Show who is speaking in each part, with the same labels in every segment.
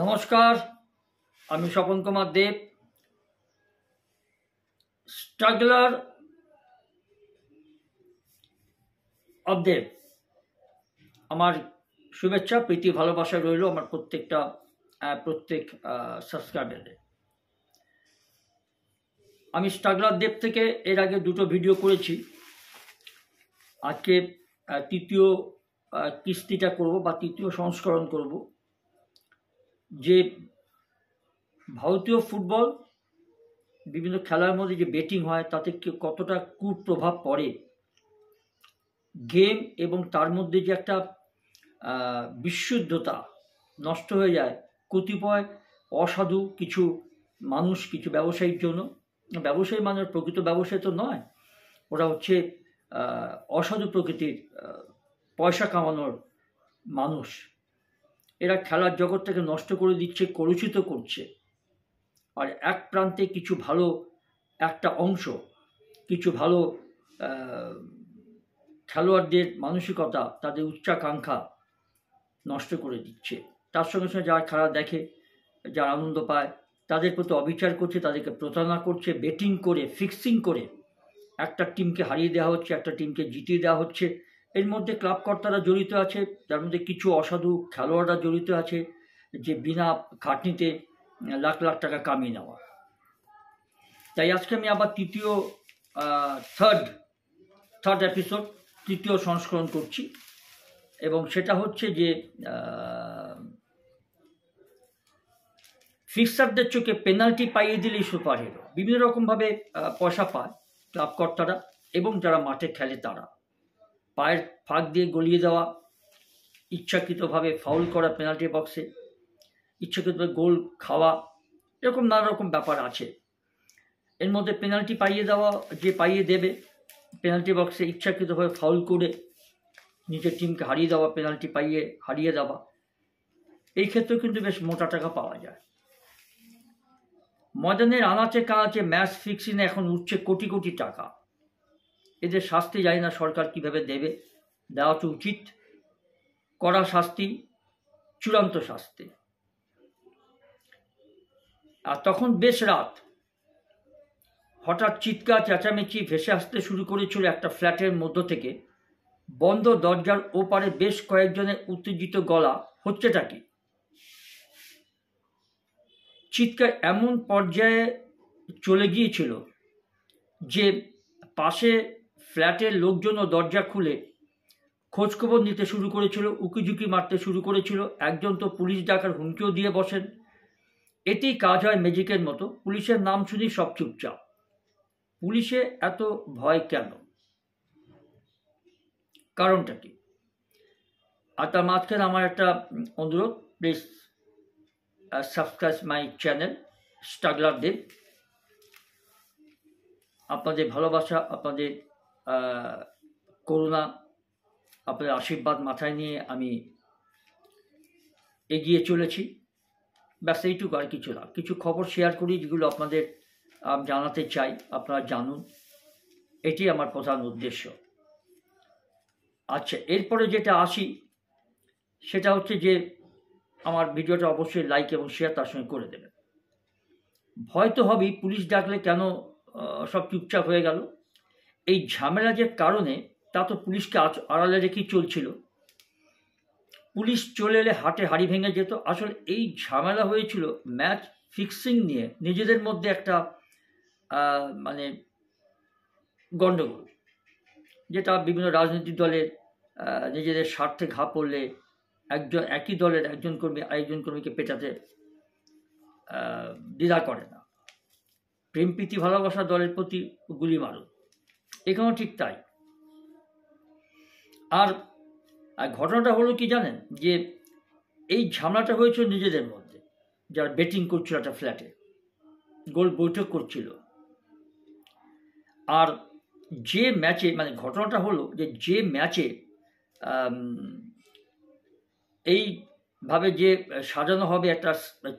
Speaker 1: নমস্কার, আমি Swapan Kumar Deb. Struggler of দেব, আমার শুভেচ্ছা, প্রীতি, ভালোবাসা রইল আমার প্রত্যেক সাবস্ক্রাইবারে। আমি স্ট্রাগলার দেব থেকে এর আগে দুটো ভিডিও করেছি। আজকে তৃতীয় কিস্তিটা করব বা তৃতীয় সংস্করণ করব, যে ভারতীয় ফুটবল বিভিন্ন খেলার মধ্যে যে বেটিং হয় তাতে কতটা কুপ্রভাব পড়ে, গেম এবং তার মধ্যে যে একটা বিশুদ্ধতা নষ্ট হয়ে যায় কতিপয় অসাধু কিছু মানুষ, কিছু ব্যবসায়ীর জন্য। ব্যবসায়ী মানে প্রকৃত ব্যবসায়ী তো নয়, ওরা হচ্ছে অসাধু প্রকৃতির পয়সা কামানোর মানুষ। এরা খেলার জগৎটাকে নষ্ট করে দিচ্ছে, কলুষিত করছে। আর এক প্রান্তে কিছু ভালো একটা অংশ, কিছু ভালো খেলোয়াড়দের মানসিকতা, তাদের উচ্চাকাঙ্ক্ষা নষ্ট করে দিচ্ছে। তার সঙ্গে সঙ্গে যারা খেলা দেখে, যারা আনন্দ পায়, তাদের প্রতি অবিচার করছে, তাদেরকে প্রতারণা করছে, বেটিং করে, ফিক্সিং করে একটা টিমকে হারিয়ে দেওয়া হচ্ছে, একটা টিমকে জিতিয়ে দেওয়া হচ্ছে। এর মধ্যে ক্লাব কর্তারা জড়িত আছে, তার মধ্যে কিছু অসাধু খেলোয়াড়রা জড়িত আছে, যে বিনা খাটনিতে লাখ লাখ টাকা কামিয়ে নেওয়া। তাই আজকে আমি আবার থার্ড এপিসোড, তৃতীয় সংস্করণ করছি। এবং সেটা হচ্ছে যে ফিক্সারদের চোখে পেনাল্টি পাইয়ে দিলেই সুপার হিরো। বিভিন্ন রকমভাবে পয়সা পায় ক্লাব কর্তারা এবং যারা মাঠে খেলে তারা। পায়ের ফাঁক দিয়ে গলিয়ে দেওয়া, ইচ্ছাকৃতভাবে ফাউল করা পেনাল্টি বক্সে, ইচ্ছাকৃতভাবে গোল খাওয়া, এরকম নানা রকম ব্যাপার আছে। এর মধ্যে পেনাল্টি পাইয়ে দেওয়া, যে পাইয়ে দেবে পেনাল্টি বক্সে ইচ্ছাকৃতভাবে ফাউল করে নিজের টিমকে হারিয়ে দেওয়া, পেনাল্টি পাইয়ে হারিয়ে দেওয়া, এই ক্ষেত্রেও কিন্তু বেশ মোটা টাকা পাওয়া যায়। ময়দানের আনাচে কানাচে ম্যাচ ফিক্সিংয়ে এখন উঠছে কোটি কোটি টাকা। এদের শাস্তি জানি না সরকার কিভাবে দেবে, দেওয়া তো উচিত। কড়া শাস্তি, চূড়ান্ত শাস্তি। আর তখন বেশ রাত, হঠাৎ চিৎকার চেঁচামেচি ভেসে আসতে শুরু করেছিল একটা ফ্ল্যাটের মধ্য থেকে। বন্ধ দরজার ওপারে বেশ কয়েকজনের উত্তেজিত গলা, হচ্ছেটা কি? চিৎকার এমন পর্যায়ে চলে গিয়েছিল যে পাশে ফ্ল্যাটের লোকজনও দরজা খুলে খোঁজখবর নিতে শুরু করেছিল, উকিঝুঁকি মারতে শুরু করেছিল। একজন তো পুলিশ ডাকার হুমকিও দিয়ে বসেন। এতেই কাজ হয় ম্যাজিকের মতো। পুলিশের নাম শুনি সব চুপচাপ। পুলিশে এত ভয় কেন? কারণটা কি? আর তার মাঝখানে আমার একটা অনুরোধ, please subscribe my channel struggler Dev. আপনাদের ভালোবাসা, আপনাদের করুণা, আপনাদের আশীর্বাদ মাথায় নিয়ে আমি এগিয়ে চলেছি। ব্যাস এইটুকু, আর কিছু না। কিছু খবর শেয়ার করি যেগুলো আপনাদের জানাতে চাই, আপনারা জানুন, এটি আমার প্রধান উদ্দেশ্য। আচ্ছা, এরপরে যেটা আসি সেটা হচ্ছে যে আমার ভিডিওটা অবশ্যই লাইক এবং শেয়ার তার সঙ্গে করে দেবেন। ভয় তো হবেই, পুলিশ ডাকলে কেন সব চুপচাপ হয়ে গেল? এই ঝামেলা যে কারণে, তা তো পুলিশকে আড়ালে রেখেই চলছিল। পুলিশ চলে এলে হাটে হাড়ি ভেঙে যেত। আসলে এই ঝামেলা হয়েছিল ম্যাচ ফিক্সিং নিয়ে, নিজেদের মধ্যে একটা মানে গণ্ডগোল, যেটা বিভিন্ন রাজনৈতিক দলের নিজেদের স্বার্থে ঘা পড়লে একই দলের একজন কর্মী আরেকজন কর্মীকে পেটাতে দ্বিধা করে না। প্রেম প্রীতি ভালোবাসা দলের প্রতি গুলি মারুন, এখানেও ঠিক তাই। আর ঘটনাটা হলো কি জানেন, যে এই ঝামেলাটা হয়েছিল নিজেদের মধ্যে, যারা বেটিং করছিল একটা ফ্ল্যাটে, গোল বৈঠক করছিল। আর যে ম্যাচে, মানে ঘটনাটা হলো যে ম্যাচে এইভাবে যে সাজানো হবে একটা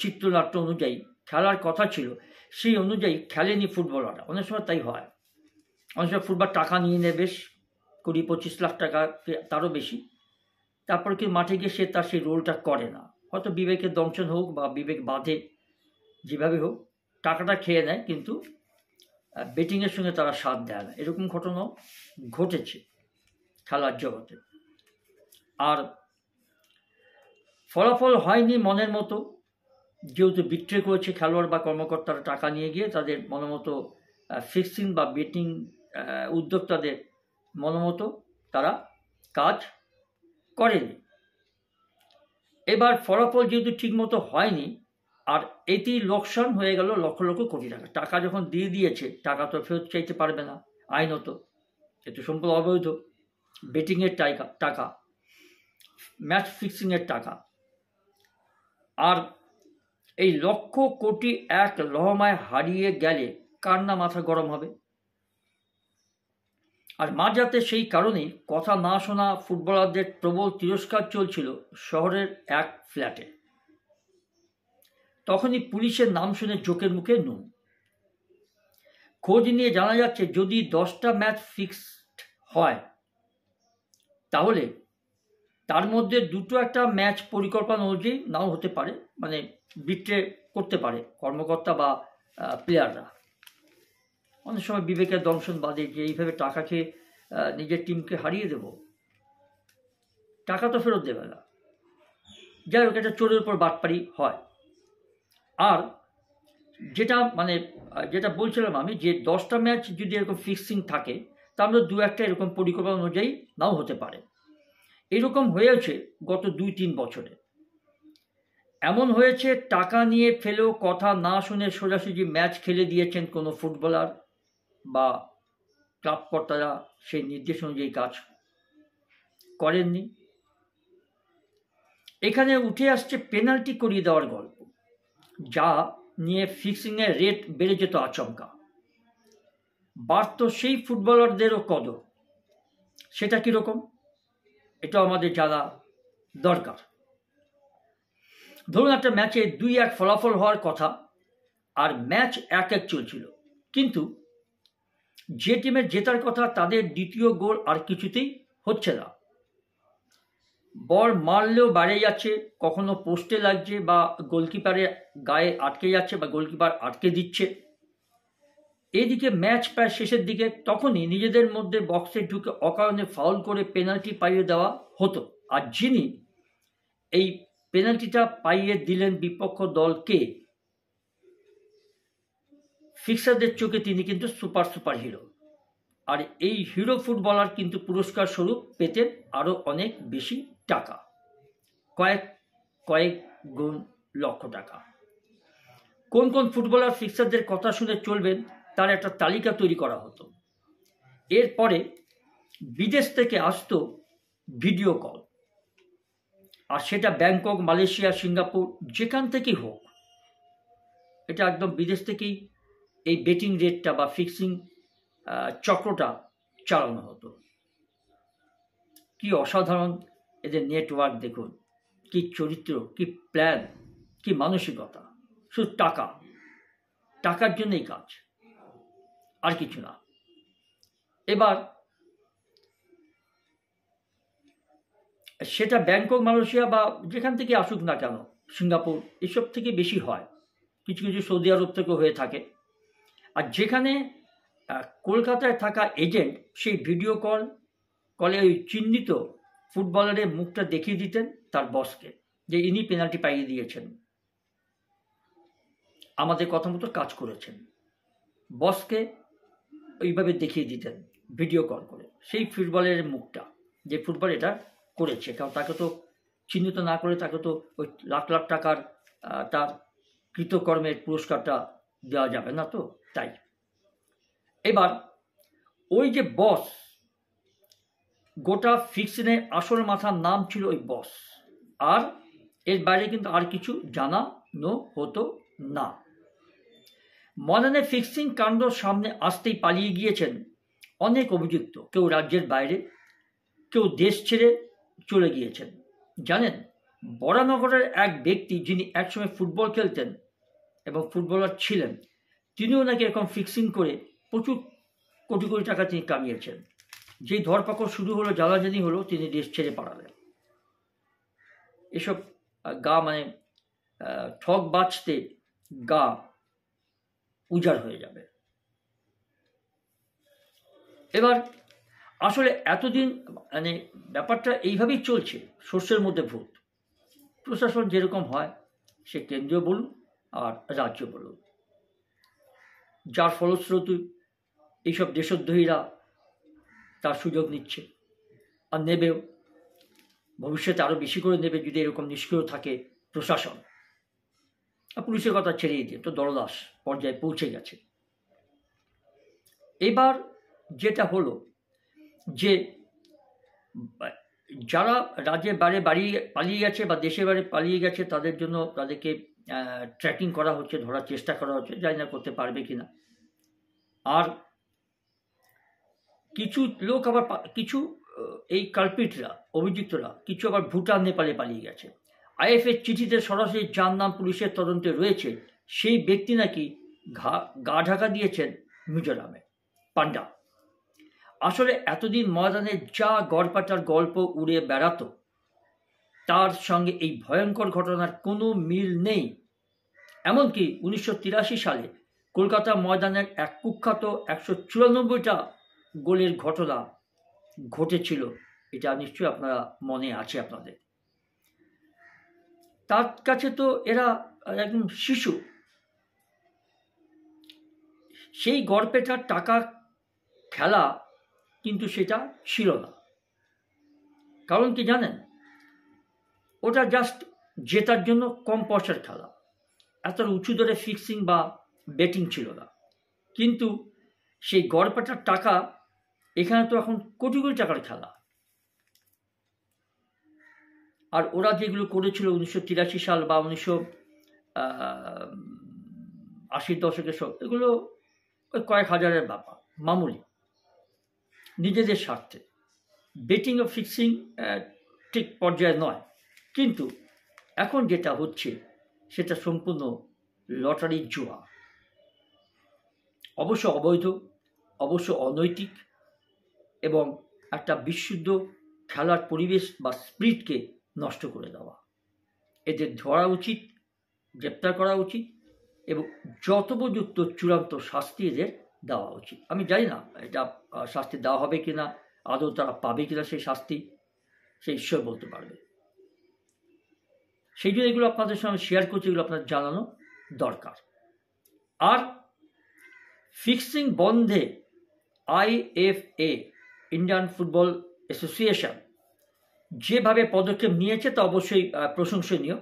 Speaker 1: চিত্রনাট্য অনুযায়ী খেলার কথা ছিল, সেই অনুযায়ী খেলেনি ফুটবলাররা। অনেক সময় তাই হয়, অনেক সময় ফুটবল টাকা নিয়ে নেয় বেশ 20-25 লাখ টাকা, তারও বেশি। তারপরে কি মাঠে গিয়ে সে তার সেই রোলটা করে না, হয়তো বিবেকের দংশন হোক বা বিবেক বাঁধে, যেভাবে হোক টাকাটা খেয়ে নেয়, কিন্তু বেটিংয়ের সঙ্গে তারা সাথ দেয় না। এরকম ঘটনাও ঘটেছে খেলার জগতে। আর ফলাফল হয়নি মনের মতো, যেহেতু বিট্রে করেছে খেলোয়াড় বা কর্মকর্তারা টাকা নিয়ে গিয়ে তাদের মনোমতো ফিক্সিং বা বেটিং উদ্যোক্তাদের মনোমতো তারা কাজ করেনি। এবার ফলাফল যেহেতু ঠিকমতো হয়নি, আর এতেই লোকসান হয়ে গেল লক্ষ লক্ষ কোটি টাকা। টাকা যখন দিয়ে দিয়েছে, টাকা তো ফেরত চাইতে পারবে না আইনত, এতে সম্পূর্ণ অবৈধ। বেটিংয়ের টাকা, ম্যাচ ফিক্সিংয়ের টাকা, আর এই লক্ষ কোটি এক লহমায় হারিয়ে গেলে কার না মাথা গরম হবে। আর মাঝরাতে সেই কারণেই কথা না শোনা ফুটবলারদের প্রবল তিরস্কার চলছিল শহরের এক ফ্ল্যাটে। তখনই পুলিশের নাম শুনে চোখের মুখে নুন। খোঁজ নিয়ে জানা যাচ্ছে, যদি 10টা ম্যাচ ফিক্সড হয় তাহলে তার মধ্যে 2টো একটা ম্যাচ পরিকল্পনা অনুযায়ী নাও হতে পারে, মানে বিট্রে করতে পারে কর্মকর্তা বা প্লেয়াররা। অনেক সময় বিবেকের দংশন বাদে যে এইভাবে টাকা খেয়ে নিজের টিমকে হারিয়ে দেব, টাকা তো ফেরত দেবে না। যাই হোক, এটা চোরের উপর বাটপারি হয়। আর যেটা বলছিলাম আমি, যে 10টা ম্যাচ যদি এরকম ফিক্সিং থাকে, তাহলে 2-একটা এরকম পরিকল্পনা অনুযায়ী নাও হতে পারে। এরকম হয়েছে গত 2-3 বছরে। এমন হয়েছে টাকা নিয়ে ফেলেও কথা না শুনে সোজাসুজি ম্যাচ খেলে দিয়েছেন কোনো ফুটবলার বা ক্লাব কর্তারা সেই নির্দেশ অনুযায়ী কাজ করেননি। এখানে উঠে আসছে পেনাল্টি করিয়ে দেওয়ার গল্প, যা নিয়ে ফিক্সিংয়ের রেট বেড়ে যেত আচমকা। বাড়ত সেই ফুটবলারদেরও কদর। সেটা কীরকম, এটা আমাদের জানা দরকার। ধরুন একটা ম্যাচে 2-1 ফলাফল হওয়ার কথা, আর ম্যাচ 1-1 চলছিল, কিন্তু যে টিমের জেতার কথা তাদের দ্বিতীয় গোল আর কিছুতেই হচ্ছে না। বল মারলেও বাইরে যাচ্ছে, কখনো পোস্টে লাগছে বা গোলকিপারের গায়ে আটকে যাচ্ছে বা গোলকিপার আটকে দিচ্ছে। এদিকে ম্যাচ প্রায় শেষের দিকে, তখনই নিজেদের মধ্যে বক্সে ঢুকে অকারণে ফাউল করে পেনাল্টি পাইয়ে দেওয়া হতো। আর যিনি এই পেনাল্টিটা পাইয়ে দিলেন বিপক্ষ দলকে, ফিক্সারদের চোখে তিনি কিন্তু সুপার হিরো। আর এই হিরো ফুটবলার কিন্তু পুরস্কার স্বরূপ পেতেন আরও অনেক বেশি টাকা, কয়েক গুণ লক্ষ টাকা। কোন কোন ফুটবলার ফিক্সারদের কথা শুনে চলবেন তার একটা তালিকা তৈরি করা হতো। এরপরে বিদেশ থেকে আসতো ভিডিও কল, আর সেটা ব্যাংকক, মালয়েশিয়া, সিঙ্গাপুর, যেখান থেকেই হোক, এটা একদম বিদেশ থেকেই এই বেটিং রেটটা বা ফিক্সিং চক্রটা চালানো হতো। কি অসাধারণ এদের নেটওয়ার্ক দেখুন, কি চরিত্র, কি প্ল্যান, কি মানসিকতা। শুধু টাকার জন্যই কাজ, আর কিছু না। এবার সেটা ব্যাংকক, মালয়েশিয়া বা যেখান থেকে আসুক না কেন, সিঙ্গাপুর, এসব থেকে বেশি হয়, কিছু কিছু সৌদি আরব থেকেও হয়ে থাকে। আর যেখানে কলকাতায় থাকা এজেন্ট সেই ভিডিও কলে ওই চিহ্নিত ফুটবলারের মুখটা দেখিয়ে দিতেন তার বসকে, যে ইনি পেনাল্টি পাইয়ে দিয়েছেন, আমাদের কথা মতো কাজ করেছেন। বসকে ওইভাবে দেখিয়ে দিতেন ভিডিও কল করে সেই ফুটবলের মুখটা, যে ফুটবল এটা করেছে। কারণ তাকে তো চিহ্নিত না করে তাকে তো ওই লাখ লাখ টাকার তার কৃতকর্মের পুরস্কারটা দেওয়া যাবে না, তো তাই। এবার ওই যে বস, গোটা ফিক্সিংয়ের আসল মাথার নাম ছিল ওই বস, আর এর বাইরে কিন্তু আর কিছু জানানো হতো না। ময়দানে ফিক্সিং কাণ্ড সামনে আসতেই পালিয়ে গিয়েছেন অনেক অভিযুক্ত, কেউ রাজ্যের বাইরে, কেউ দেশ ছেড়ে চলে গিয়েছেন। জানেন, বরানগরের এক ব্যক্তি যিনি একসময় ফুটবল খেলতেন এবং ফুটবলার ছিলেন, তিনিও নাকি এরকম ফিক্সিং করে প্রচুর কোটি কোটি টাকা তিনি কামিয়েছেন। যেই ধরপাকড় শুরু হলো, জ্বালাজানি হলো, তিনি দেশ ছেড়ে পালালেন। এসব গা মানে ঠক বাজতে গা উজাড় হয়ে যাবে। এবার আসলে এতদিন মানে ব্যাপারটা এইভাবেই চলছে, শস্যের মধ্যে ভূত। প্রশাসন যেরকম হয়, সে কেন্দ্রীয় বলুন আর রাজ্য বলুন, যার ফলশ্রুতি এইসব দেশদ্রোহীরা তার সুযোগ নিচ্ছে আর নেবেও, ভবিষ্যতে আরও বেশি করে নেবে যদি এরকম নিষ্ক্রিয় থাকে প্রশাসন। আর পুলিশের কথা ছেড়েই দিয়ে তো দরদাস পর্যায়ে পৌঁছে গেছে। এবার যেটা হলো যে যারা রাজ্যের বাইরে পালিয়ে গেছে বা দেশের বাইরে পালিয়ে গেছে, তাদের জন্য তাদেরকে ট্র্যাকিং করা হচ্ছে, ধরার চেষ্টা করা হচ্ছে, জানি না করতে পারবে কিনা। আর কিছু লোক আবার কিছু এই কালপিটরা, অভিযুক্তরা কিছু আবার ভুটান, নেপালে পালিয়ে গেছে। আইএফের চিঠিতে সরাসরি যার নাম পুলিশের তদন্তে রয়েছে, সেই ব্যক্তি নাকি গা ঢাকা দিয়েছেন মিজোরামে, পান্ডা। আসলে এতদিন ময়দানে যা গড়পাটার গল্প উড়ে বেড়াতো, তার সঙ্গে এই ভয়ঙ্কর ঘটনার কোনো মিল নেই। এমনকি 1983 সালে কলকাতা ময়দানের এক কুখ্যাত 194টা গোলের ঘটনা ঘটেছিল, এটা নিশ্চয়ই আপনারা মনে আছে আপনাদের। তার কাছে তো এরা একদম শিশু। সেই গড়পেটার টাকা খেলা কিন্তু সেটা ছিল না। কারণ কি জানেন, ওটা জাস্ট জেতার জন্য কম পয়সার খেলা, এত উঁচু দরে ফিক্সিং বা বেটিং ছিল না। কিন্তু সেই গড়পেটার টাকা এখানে তো এখন কোটি কোটি টাকার খেলা। আর ওরা যেগুলো করেছিল 1983 সাল বা 1980 দশকের সব, এগুলো ওই কয়েক হাজারের ব্যাপার, মামুলি, নিজেদের স্বার্থে। বেটিং ও ফিক্সিং ঠিক পর্যায়ে নয়। কিন্তু এখন যেটা হচ্ছে সেটা সম্পূর্ণ লটারির জুয়া, অবশ্য অবৈধ, অবশ্য অনৈতিক, এবং একটা বিশুদ্ধ খেলার পরিবেশ বা স্পিরিটকে নষ্ট করে দেওয়া। এদের ধরা উচিত, গ্রেপ্তার করা উচিত, এবং যথোপযুক্ত চূড়ান্ত শাস্তি এদের দেওয়া উচিত। আমি জানি না এটা শাস্তি দেওয়া হবে কিনা, আদৌ তারা পাবে কিনা সেই শাস্তি, সেই ঈশ্বর বলতে পারবে। সেই জন্য এগুলো আপনাদের সঙ্গে শেয়ার করছি, এগুলো আপনার জানানো দরকার। আর ফিক্সিং বন্ধে আইএফএ, ইন্ডিয়ান ফুটবল অ্যাসোসিয়েশন, যেভাবে পদক্ষেপ নিয়েছে তা অবশ্যই প্রশংসনীয়।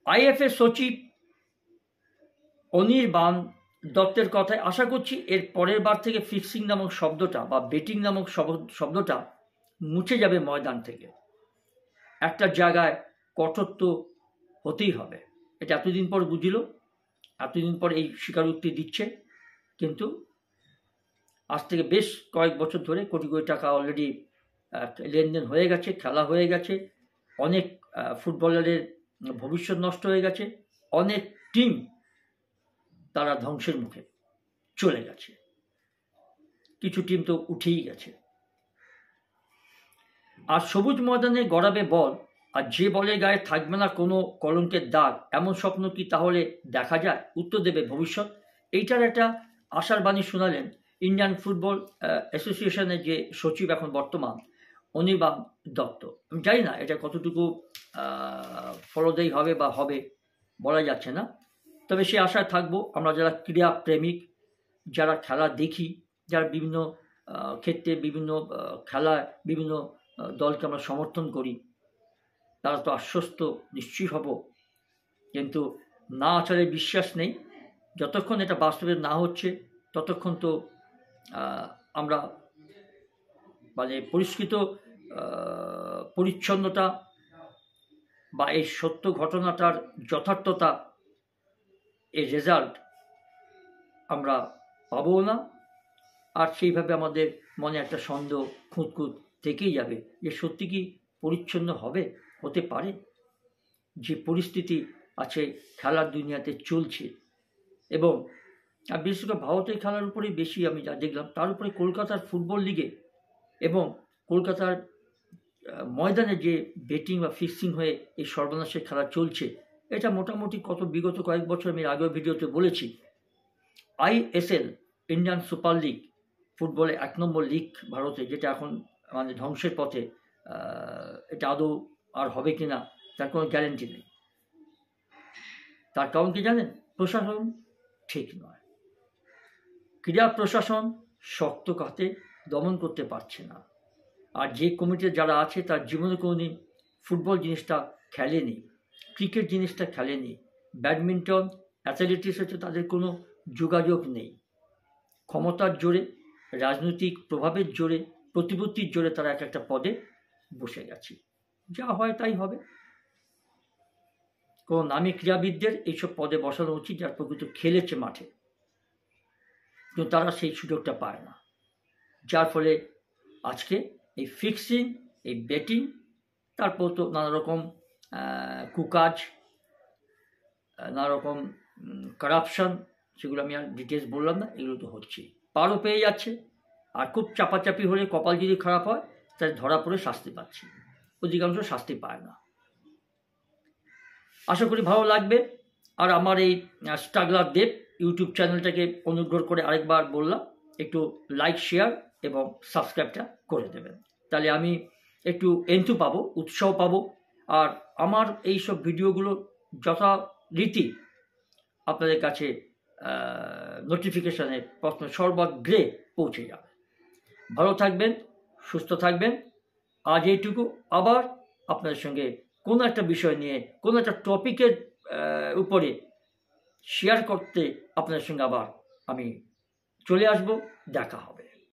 Speaker 1: আইএফএ সচিব অনির্বাণ দত্তের কথায় আশা করছি এর পরের বার থেকে ফিক্সিং নামক শব্দটা বা বেটিং নামক শব্দটা মুছে যাবে ময়দান থেকে। একটা জায়গায় কঠোরত্ব হতেই হবে। এটা এতদিন পর বুঝিল, এতদিন পর এই স্বীকারোক্তি দিচ্ছে। কিন্তু আজ থেকে বেশ কয়েক বছর ধরে কোটি কোটি টাকা অলরেডি লেনদেন হয়ে গেছে, খেলা হয়ে গেছে, অনেক ফুটবলারের ভবিষ্যৎ নষ্ট হয়ে গেছে, অনেক টিম তারা ধ্বংসের মুখে চলে গেছে, কিছু টিম তো উঠেই গেছে। আর সবুজ ময়দানে গড়াবে বল, আর যে বলের গায়ে থাকবে না কোনো কলঙ্কের দাগ, এমন স্বপ্ন কি তাহলে দেখা যায়? উত্তর দেবে ভবিষ্যৎ। এইটার একটা আশার বাণী শোনালেন ইন্ডিয়ান ফুটবল অ্যাসোসিয়েশনের যে সচিব এখন বর্তমান, অনির্বাণ দত্ত। আমি জানি না এটা কতটুকু ফলদায়ী হবে বা হবে, বলা যাচ্ছে না। তবে সে আশায় থাকবো আমরা যারা ক্রীড়া প্রেমিক, যারা খেলা দেখি, যারা বিভিন্ন ক্ষেত্রে বিভিন্ন খেলায় বিভিন্ন দলকে আমরা সমর্থন করি, তারা তো আশ্বস্ত নিশ্চয়ই হব। কিন্তু না আচারে বিশ্বাস নেই। যতক্ষণ এটা বাস্তবে না হচ্ছে ততক্ষণ তো আমরা মানে পরিষ্কৃত পরিচ্ছন্নতা বা এই সত্য ঘটনাটার যথার্থতা, এই রেজাল্ট আমরা পাবো না। আর সেইভাবে আমাদের মনে একটা সন্দেহ খুঁতখুঁত থেকেই যাবে যে সত্যি কি পরিচ্ছন্ন হবে, হতে পারে? যে পরিস্থিতি আছে খেলার দুনিয়াতে চলছে, এবং বিশেষ করে ভারতের খেলার উপরেই বেশি আমি যা দেখলাম, তার উপরে কলকাতার ফুটবল লিগে এবং কলকাতার ময়দানে যে বেটিং বা ফিক্সিং হয়ে এই সর্বনাশের খেলা চলছে, এটা মোটামুটি বিগত কয়েক বছর আমি আগেও ভিডিওতে বলেছি। ISL, ইন্ডিয়ান সুপার লিগ, ফুটবলে 1 নম্বর লিগ ভারতে, যেটা এখন মানে ধ্বংসের পথে, এটা আদৌ আর হবে কিনা তার কোনো গ্যারেন্টি নেই। তার কারণ কি জানেন? প্রশাসন ঠিক নয়। ক্রীড়া প্রশাসন শক্ত কাতে দমন করতে পারছে না। আর যে কমিটিতে যারা আছে তার জীবনে কোনোদিন ফুটবল জিনিসটা খেলেনি, ক্রিকেট জিনিসটা খেলেনি, ব্যাডমিন্টন, অ্যাথলেটিক্স হচ্ছে তাদের কোনো যোগাযোগ নেই। ক্ষমতার জোরে, রাজনৈতিক প্রভাবের জোরে, প্রতিপত্তির জোরে তারা এক একটা পদে বসে গেছে। যা হয় তাই হবে। কোনো নামী ক্রীড়াবিদদের এইসব পদে বসানো উচিত যার প্রকৃত খেলেছে মাঠে, কিন্তু তারা সেই সুযোগটা পায় না। যার ফলে আজকে এই ফিক্সিং, এই বেটিং, তারপর তো নানা রকম কুকাজ, নানা রকম কারাপশন, সেগুলো আমি আর ডিটেলস বললাম না, এগুলো তো হচ্ছেই। পারও পেয়ে যাচ্ছে, আর খুব চাপাচাপি হলে কপাল যদি খারাপ হয় তাহলে ধরা পড়ে শাস্তি পাচ্ছে, অধিকাংশ শাস্তি পায় না। আশা করি ভালো লাগবে। আর আমার এই স্ট্রাগলার দেব ইউটিউব চ্যানেলটাকে অনুগ্রহ করে আরেকবার বললাম, একটু লাইক, শেয়ার এবং সাবস্ক্রাইবটা করে দেবেন। তাহলে আমি একটু এন্থু পাবো, উৎসাহ পাবো, আর আমার এই সব ভিডিওগুলো যথারীতি আপনাদের কাছে নোটিফিকেশানে প্রশ্ন সর্বাগ্রে পৌঁছে যাবে। ভালো থাকবেন, সুস্থ থাকবেন। আজ এইটুকু। আবার আপনাদের সঙ্গে কোনো একটা বিষয় নিয়ে, কোনো একটা টপিকের উপরে শেয়ার করতে আপনাদের সঙ্গে আবার আমি চলে আসব। দেখা হবে।